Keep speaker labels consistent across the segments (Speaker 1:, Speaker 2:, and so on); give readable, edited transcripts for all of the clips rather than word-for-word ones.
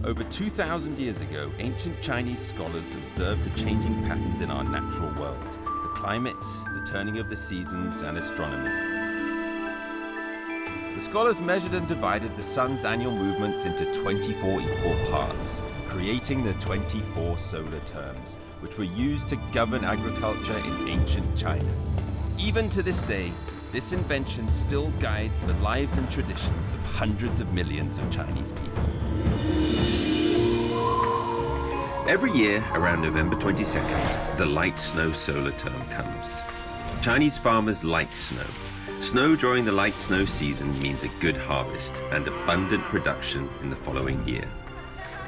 Speaker 1: Over 2,000 years ago, ancient Chinese scholars observed the changing patterns in our natural world, the climate, the turning of the seasons, and astronomy. The scholars measured and divided the sun's annual movements into 24 equal parts, creating the 24 solar terms, which were used to govern agriculture in ancient China. Even to this day, this invention still guides the lives and traditions of hundreds of millions of Chinese people. Every year, around November 22nd, the light snow solar term comes. Chinese farmers like snow. Snow during the light snow season means a good harvest and abundant production in the following year.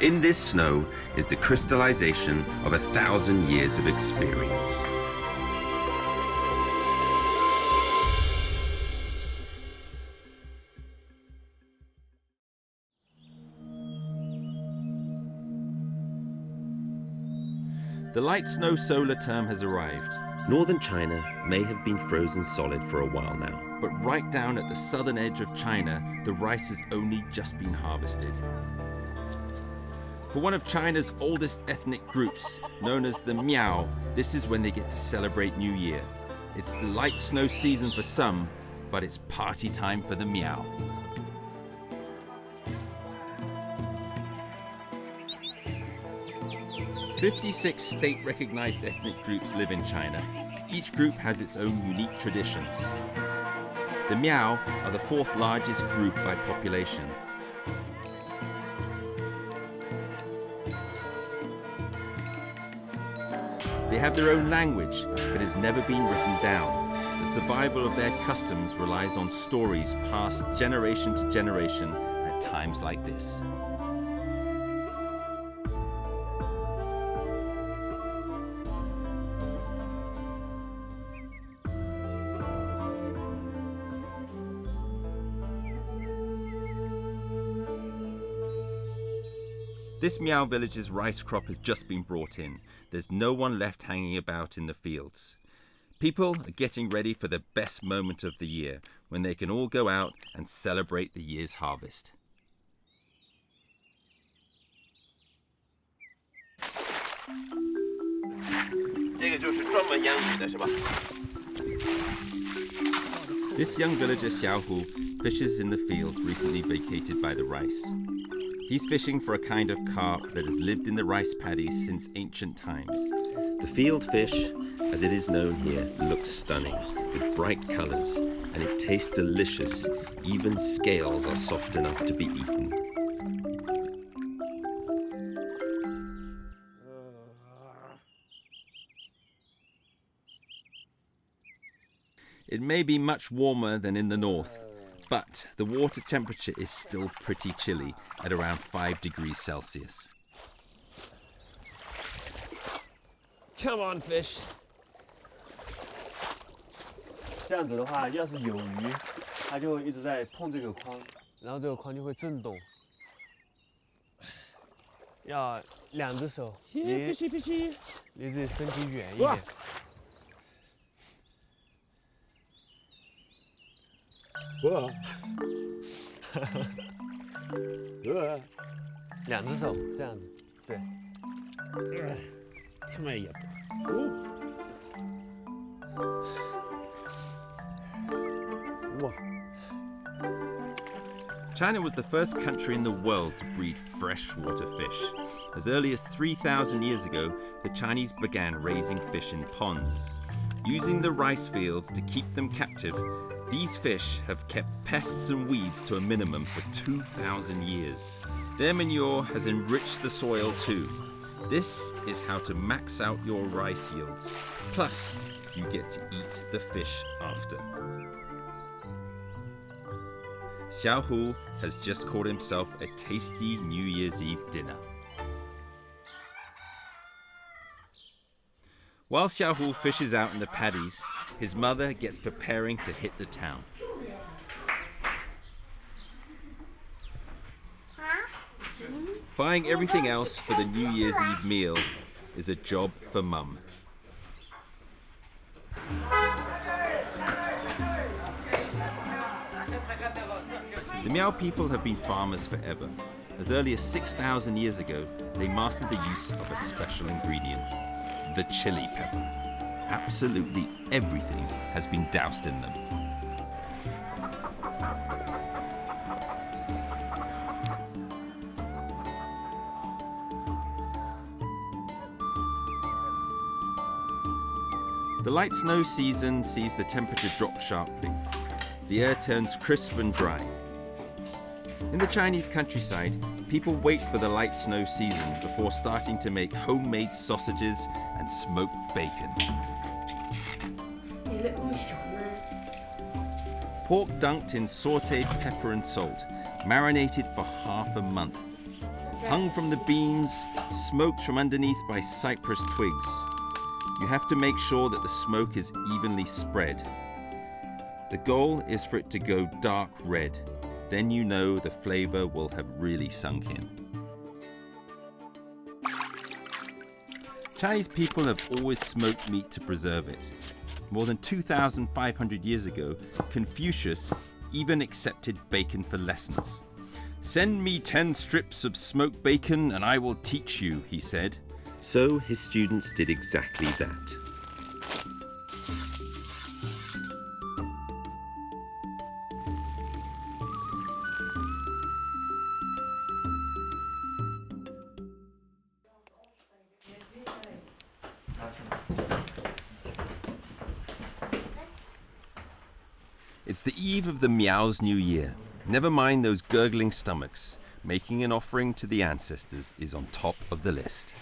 Speaker 1: In this snow is the crystallization of 1,000 years of experience. The light snow solar term has arrived. Northern China may have been frozen solid for a while now, but right down at the southern edge of China, the rice has only just been harvested. For one of China's oldest ethnic groups, known as the Miao, this is when they get to celebrate New Year. It's the light snow season for some, but it's party time for the Miao. 56 state-recognized ethnic groups live in China. Each group has its own unique traditions. The Miao are the fourth largest group by population. They have their own language, but has never been written down. The survival of their customs relies on stories passed generation to generation at times like this. This Miao village's rice crop has just been brought in. There's no one left hanging about in the fields. People are getting ready for the best moment of the year, when they can all go out and celebrate the year's harvest. This young villager Xiǎoxuě fishes in the fields recently vacated by the rice. He's fishing for a kind of carp that has lived in the rice paddies since ancient times. The field fish, as it is known here, looks stunning, with bright colors, and it tastes delicious. Even scales are soft enough to be eaten. It may be much warmer than in the north, but the water temperature is still pretty chilly at around 5 degrees Celsius.
Speaker 2: Come on, fish. 这样子的话，要是有鱼，它就会一直在碰这个框，然后这个框就会震动。要2只手，离自己身体远一点。2只手这样子，对。
Speaker 1: China was the first country in the world to breed freshwater fish. As early as 3,000 years ago, the Chinese began raising fish in ponds. Using the rice fields to keep them captive, these fish have kept pests and weeds to a minimum for 2,000 years. Their manure has enriched the soil too. This is how to max out your rice yields. Plus, you get to eat the fish after. Xiǎoxuě has just caught himself a tasty New Year's Eve dinner. While Xiǎoxuě fishes out in the paddies, his mother gets preparing to hit the town. Buying everything else for the New Year's Eve meal is a job for Mum. The Miao people have been farmers forever. As early as 6,000 years ago, they mastered the use of a special ingredient, the chili pepper. Absolutely everything has been doused in them. The light snow season sees the temperature drop sharply. The air turns crisp and dry. In the Chinese countryside, people wait for the light snow season before starting to make homemade sausages and smoked bacon. Pork dunked in sautéed pepper and salt, marinated for half a month. Hung from the beams, smoked from underneath by cypress twigs. You have to make sure that the smoke is evenly spread. The goal is for it to go dark red. Then you know the flavor will have really sunk in. Chinese people have always smoked meat to preserve it. More than 2,500 years ago, Confucius even accepted bacon for lessons. "Send me 10 strips of smoked bacon and I will teach you," he said. So his students did exactly that. It's the eve of the Miao's New Year. Never mind those gurgling stomachs. Making an offering to the ancestors is on top of the list.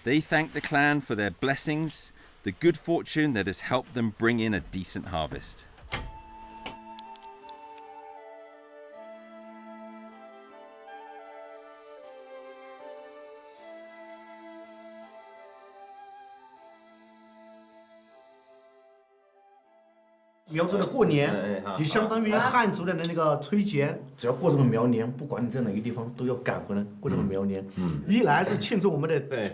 Speaker 1: They thank the clan for their blessings, the good fortune that has helped them bring in a decent harvest.
Speaker 3: 苗族的过年就相当于汉族的那个春节，只要过这个苗年，不管你在哪个地方，都要赶回来过这个苗年。一来是庆祝我们的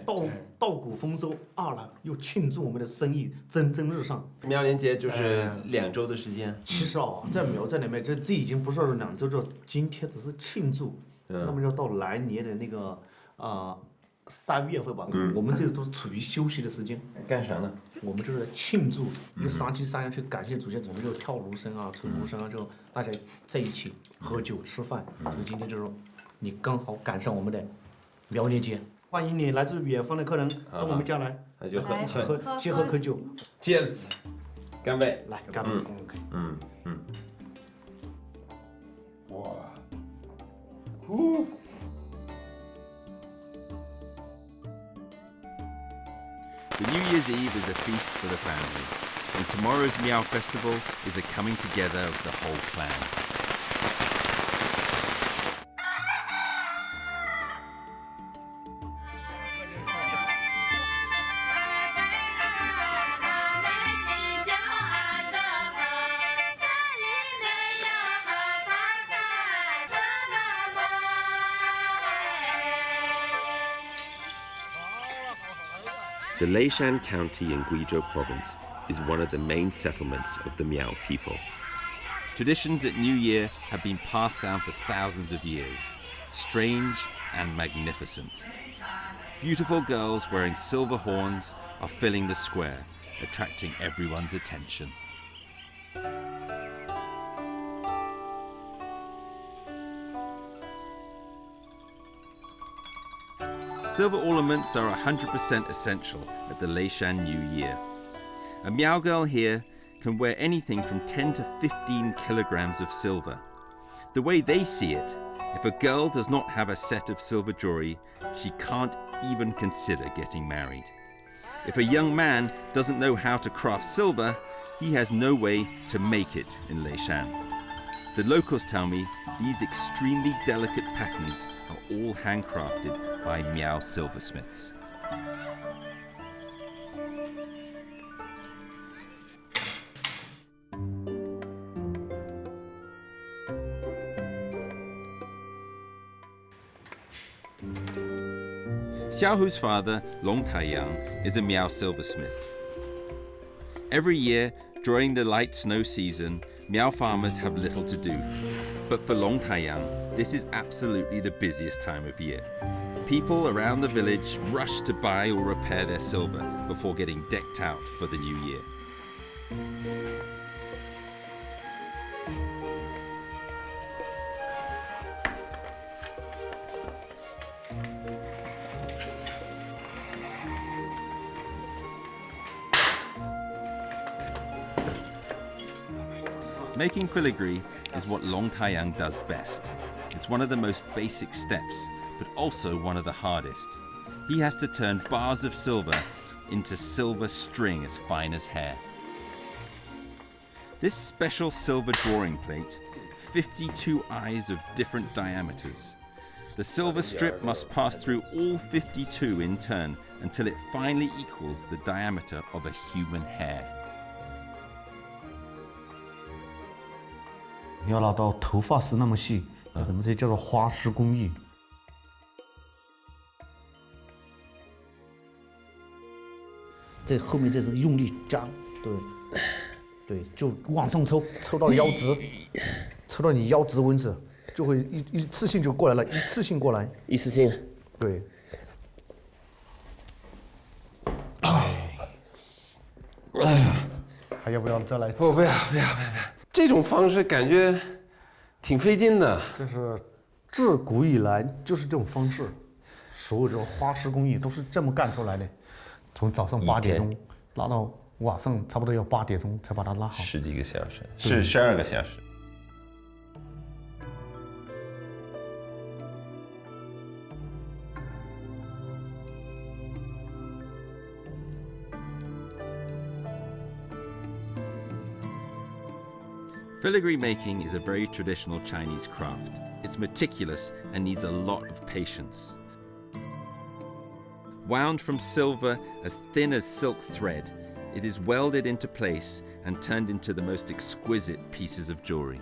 Speaker 3: 稻谷丰收，二来又庆祝我们的生意蒸蒸日上。
Speaker 4: 苗年节就是2周的时间。
Speaker 3: 其实在苗寨里面，这已经不是2周，这今天只是庆祝。那么要到来年的那个3月份吧，我们这都是处于休息的时间。
Speaker 4: 干啥呢？
Speaker 3: 我们就是庆祝，就上去山上去感谢祖先，我们就跳芦笙啊、吹芦笙啊，就大家在一起喝酒吃饭。就今天就是你刚好赶上我们的苗年节，欢迎你来自远方的客人到我们家来，
Speaker 4: 那就
Speaker 3: 一起喝，先喝口酒。
Speaker 4: Cheers， 干杯！
Speaker 3: 来，干杯！OK。
Speaker 4: 哇，The
Speaker 1: New Year's Eve is a feast for the family, and tomorrow's Miao festival is a coming together of the whole clan. The Leshan county in Guizhou province is one of the main settlements of the Miao people. Traditions at New Year have been passed down for thousands of years, strange and magnificent. Beautiful girls wearing silver horns are filling the square, attracting everyone's attention. Silver ornaments are 100% essential at the Leshan New Year. A Miao girl here can wear anything from 10 to 15 kilograms of silver. The way they see it, if a girl does not have a set of silver jewelry, she can't even consider getting married. If a young man doesn't know how to craft silver, he has no way to make it in Leshan. The locals tell me these extremely delicate patterns are all handcrafted by Miao silversmiths. Xiǎoxuě's father, Long Taiyang, is a Miao silversmith. Every year, during the light snow season, Miao farmers have little to do. But for Long Taiyang, this is absolutely the busiest time of year. People around the village rush to buy or repair their silver before getting decked out for the new year. Making filigree is what Long Taiyang does best. It's one of the most basic steps, but also one of the hardest. He has to turn bars of silver into silver string as fine as hair. This special silver drawing plate, 52 eyes of different diameters. The silver strip must pass through all 52 in turn until it finally equals the diameter of a human hair.
Speaker 3: 要拉到头发丝那么细，我们这叫做花丝工艺。这后面这是用力加，对，就往上抽，抽到腰直，抽到你腰直为止，就会一次性就过来了，一次性过来。
Speaker 4: 一次性。
Speaker 3: 对。还要不要再来？
Speaker 4: 不要！这种方式感觉挺费劲的。
Speaker 3: 这是自古以来就是这种方式，所有这种花丝工艺都是这么干出来的。从早上8点钟拉到晚上，差不多要8点钟才把它拉好。
Speaker 4: 10几个小时，是12个小时。
Speaker 1: Filigree making is a very traditional Chinese craft. It's meticulous and needs a lot of patience. Wound from silver as thin as silk thread, it is welded into place and turned into the most exquisite pieces of jewelry.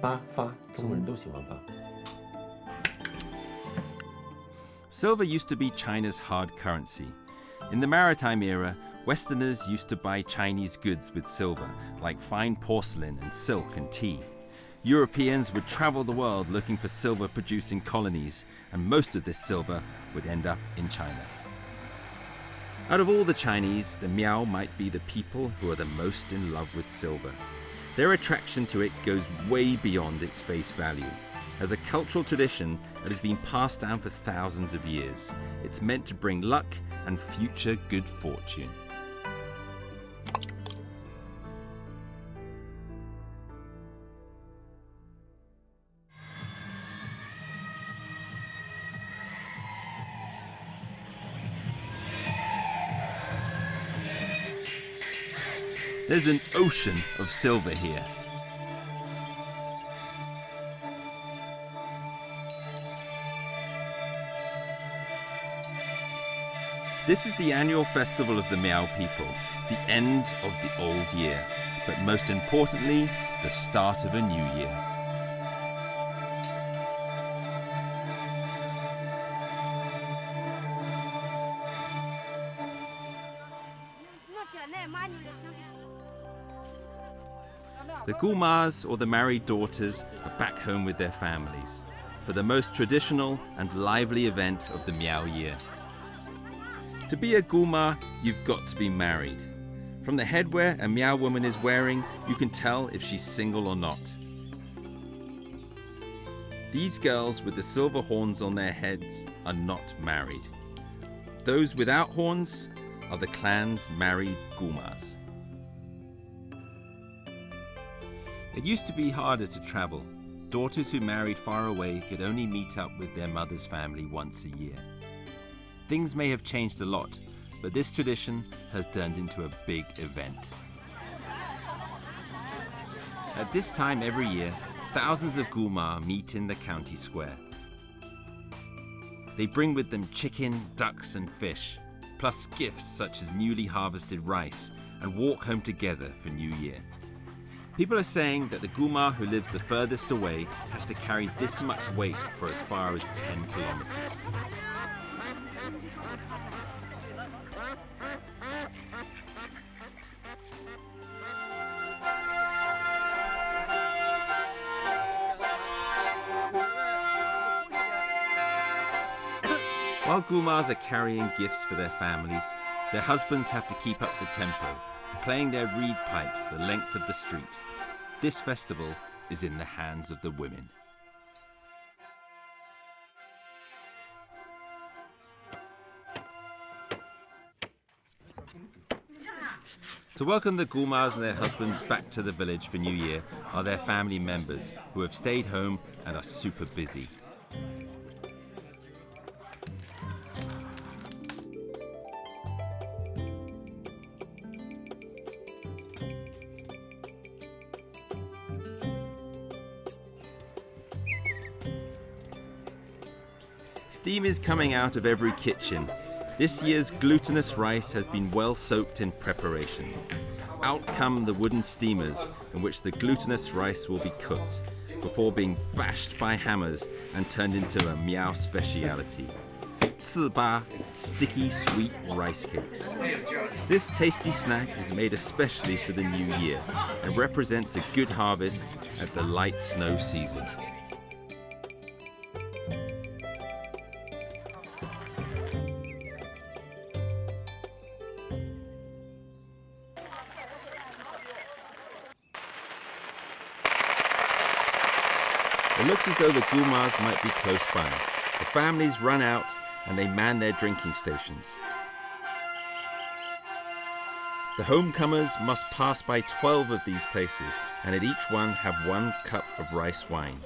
Speaker 4: 发，中国人都喜欢发。
Speaker 1: Silver used to be China's hard currency. In the maritime era, Westerners used to buy Chinese goods with silver, like fine porcelain and silk and tea. Europeans would travel the world looking for silver-producing colonies, and most of this silver would end up in China. Out of all the Chinese, the Miao might be the people who are the most in love with silver. Their attraction to it goes way beyond its face value. As a cultural tradition that has been passed down for thousands of years, it's meant to bring luck and future good fortune. There's an ocean of silver here. This is the annual festival of the Miao people, the end of the old year, but most importantly, the start of a new year. The gumas, or the married daughters, are back home with their families for the most traditional and lively event of the Miao year. To be a guma, you've got to be married. From the headwear a Miao woman is wearing, you can tell if she's single or not. These girls with the silver horns on their heads are not married. Those without horns are the clan's married gumas. It used to be harder to travel. Daughters who married far away could only meet up with their mother's family once a year. Things may have changed a lot, but this tradition has turned into a big event. At this time every year, thousands of guma meet in the county square. They bring with them chicken, ducks and fish, plus gifts such as newly harvested rice, and walk home together for New Year. People are saying that the guma who lives the furthest away has to carry this much weight for as far as 10 kilometers. While Gulmars are carrying gifts for their families, their husbands have to keep up the tempo, playing their reed pipes the length of the street. This festival is in the hands of the women. To welcome the Gulmars and their husbands back to the village for New Year are their family members who have stayed home and are super busy. Steam is coming out of every kitchen. This year's glutinous rice has been well soaked in preparation. Out come the wooden steamers in which the glutinous rice will be cooked before being bashed by hammers and turned into a Miao speciality. 糍粑, sticky sweet rice cakes. This tasty snack is made especially for the new year and represents a good harvest at the light snow season. It looks as though the Gulmars might be close by. The families run out and they man their drinking stations. The homecomers must pass by 12 of these places and at each one have 1 cup of rice wine.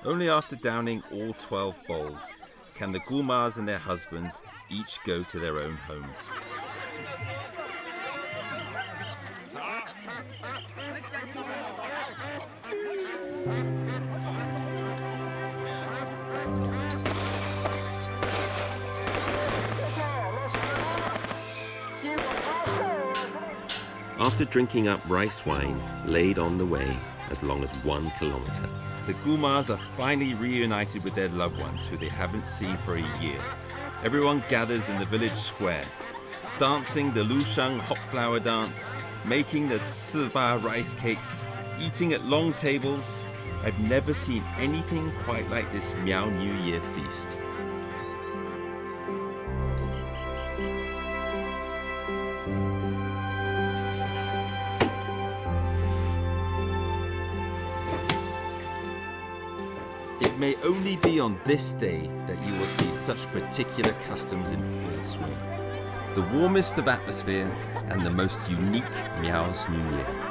Speaker 1: Only after downing all 12 bowls can the Gulmars and their husbands each go to their own homes. After drinking up rice wine laid on the way as long as 1 kilometer, the Gulmars are finally reunited with their loved ones who they haven't seen for a year. Everyone gathers in the village square, dancing the Leshan hot flower dance, making the 糍粑 rice cakes, eating at long tables. I've never seen anything quite like this Miao New Year feast. It may only be on this day that you will see such particular customs in full swing. The warmest of atmosphere and the most unique Miao's New Year.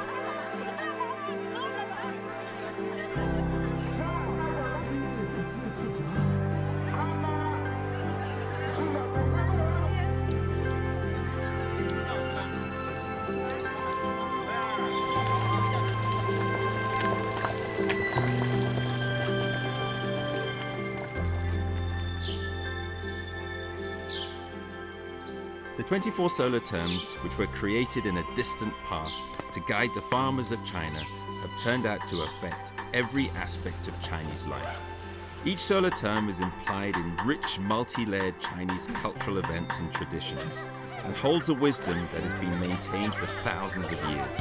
Speaker 1: The 24 solar terms, which were created in a distant past to guide the farmers of China, have turned out to affect every aspect of Chinese life. Each solar term is implied in rich, multi-layered Chinese cultural events and traditions, and holds a wisdom that has been maintained for thousands of years.